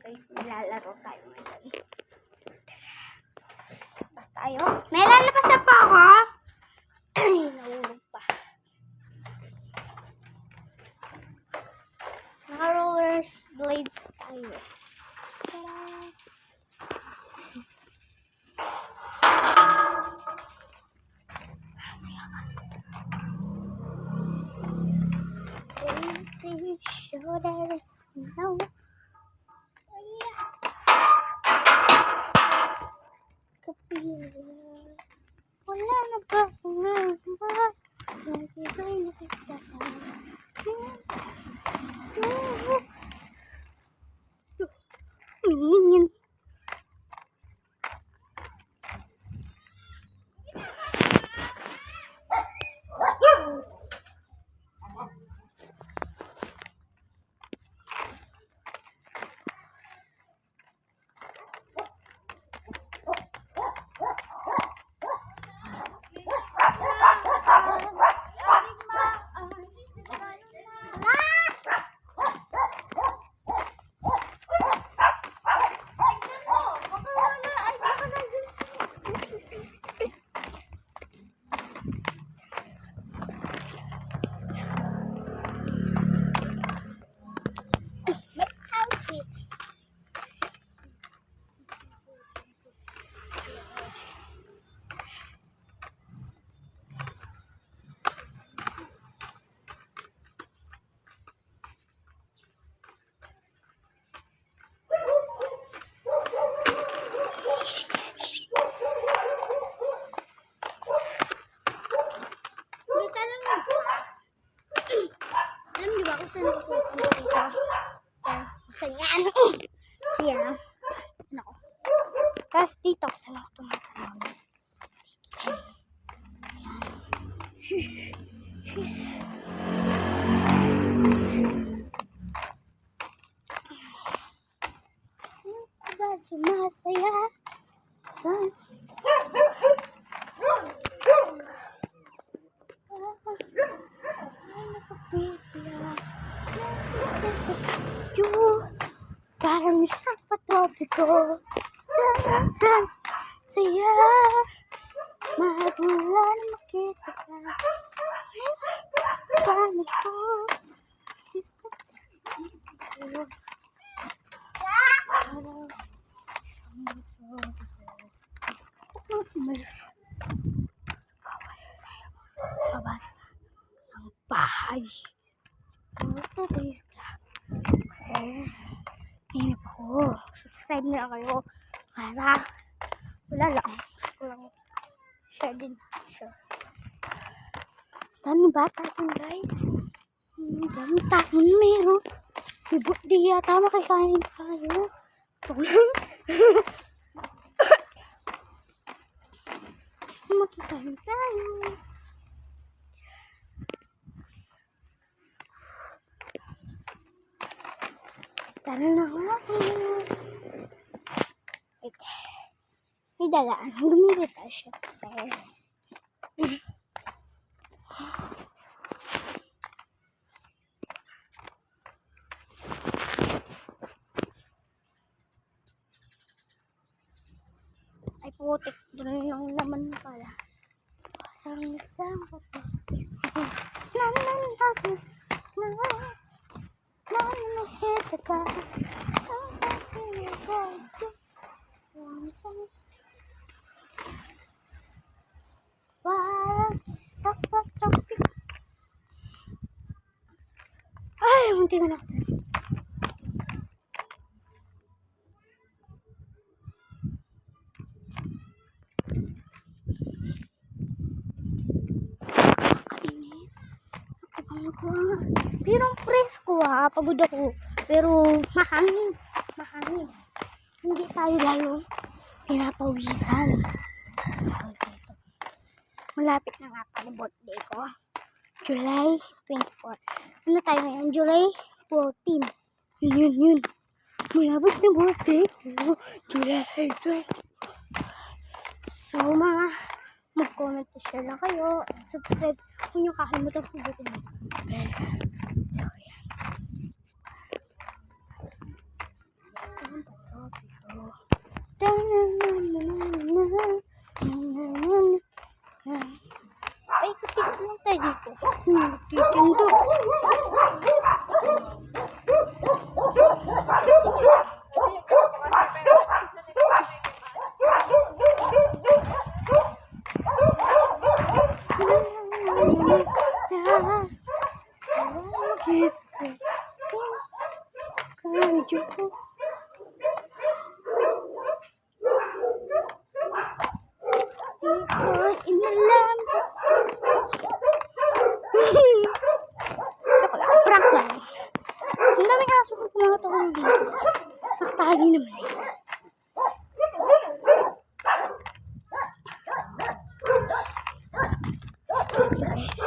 guys, maglalaro tayo ngayon. Labas tayo. May lalabas na pa ako. Ay, nahulog pa. Naka-rollers blades tayo. Sa labas. Dancing shoulders, no. Wala na ba nagibay na kita minyan yan. Nako. Tapos dito ako saan ako tumatanong. Diba sumasaya? Parang isang patropiko. Saya magmula na makita ka. Sana ko isang patropiko. Parang isang patropiko. Gusto ko umalis. Bawal tayo labas ng bahay. Kasi hinip ako. Subscribe na kayo para wala lang. Walang share din. Sure. Dami bata yun guys. Dami taon meron. May buti yata makikain tayo. Makikain tayo. Tara na ako. Wait. May dalaan. Lumili tayo syempre. Ay putik. Doon yung naman pala. Parang isang putik. Ay, munti ka na ako. Pero presko pagod ako. Pero mahangin. Hindi tayo lalo pinapawisan. Malapit na nga pala birthday ko. July 24. Ano tayo ngayon? July 14. Yun. Malapit na birthday ko. July 24. So mga mag-comment to share lang kayo. Subscribe. Kung nyo kakalimutan pindutin mo. So, yan. Ay, kutik lang tayo dito. Titindo. Inalam. Ako lang, prank lang. Ang daming aso ko kumakatawang dito. Nakatali naman eh. Guys,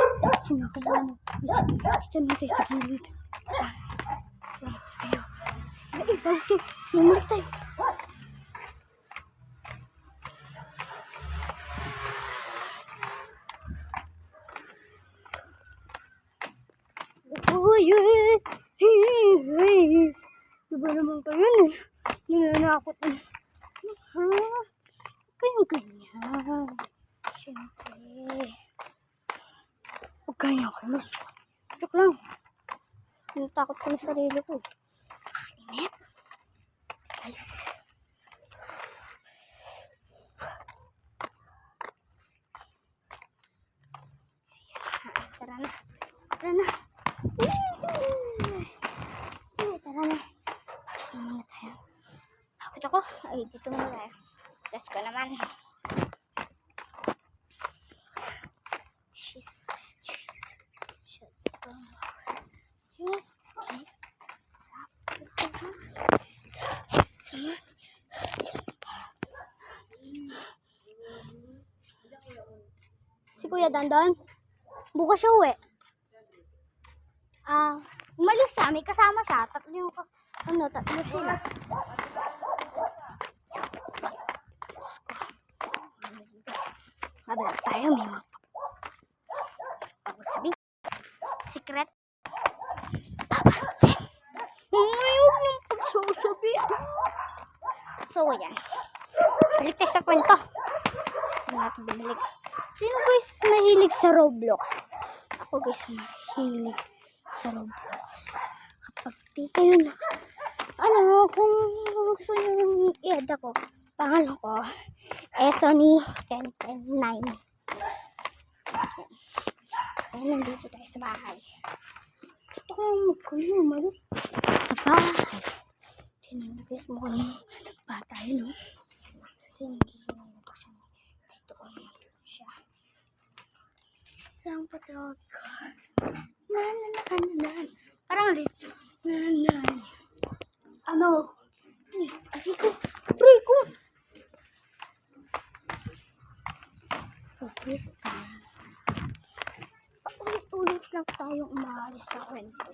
sinakabahan mo. Dito naman tayo sa gilid. Prank tayo. Ay, bago to. Namalik tayo. Diba naman kayo eh? Nananakot na. Ha? Kayong ganyan. Siyempre. Huwag ganyan kayo. Mas joke lang. Natakot ko na sarili ko. Kalimit. Guys. Tara na. Tara na. Tara na. Pasok na muna tayo. Takot ako. Ay, dito muna tayo. Let's go naman. She said she's from yes, okay. Si Kuya Dandan, bukas siya uwi. Umalis siya, may kasama siya. Tatlo sila. Mabalag tayo, may mga pagsabi. Secret. Papansin. Huwag niyong pagsasabi. So, ayan. Balik tayo sa kwento. Sino natin bumalik? Sino guys mahilig sa Roblox? Ako guys mahilig sa Roblox. Kapag di kayo na, kung gusto nyo i-add ako, pangalan ko, Sony 1010-9. So, nandito tayo sa bahay. Gusto ko magkulo, umalis sa bahay. Tinan guys, mukhang bata yun, no? Kasi nagiging ko siya. Dito ko siya. Isang patrol ko. Nanananan. Parang dito. Nanananan. Aray ko. So this time, paulit-ulit lang tayong umaalis sa kwento.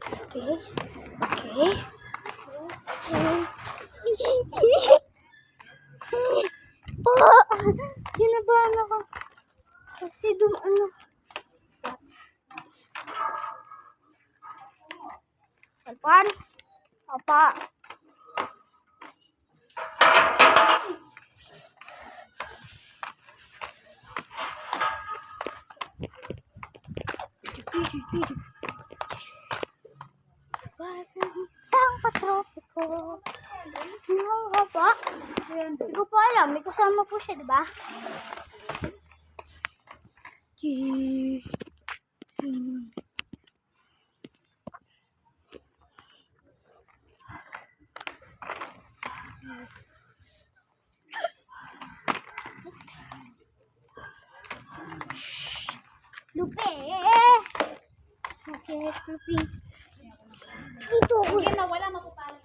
Okay. Kinabahan ako. Kasi Salpan. Apa. Isang patropiko. Apa? Hindi ko po alam. May kasama po siya, diba? Lupe! Okay, Lupe. Dito ako. Hindi na, wala na po pala.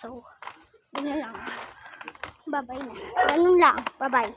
So, yun na lang. Bye-bye na. Ganun lang. Bye-bye.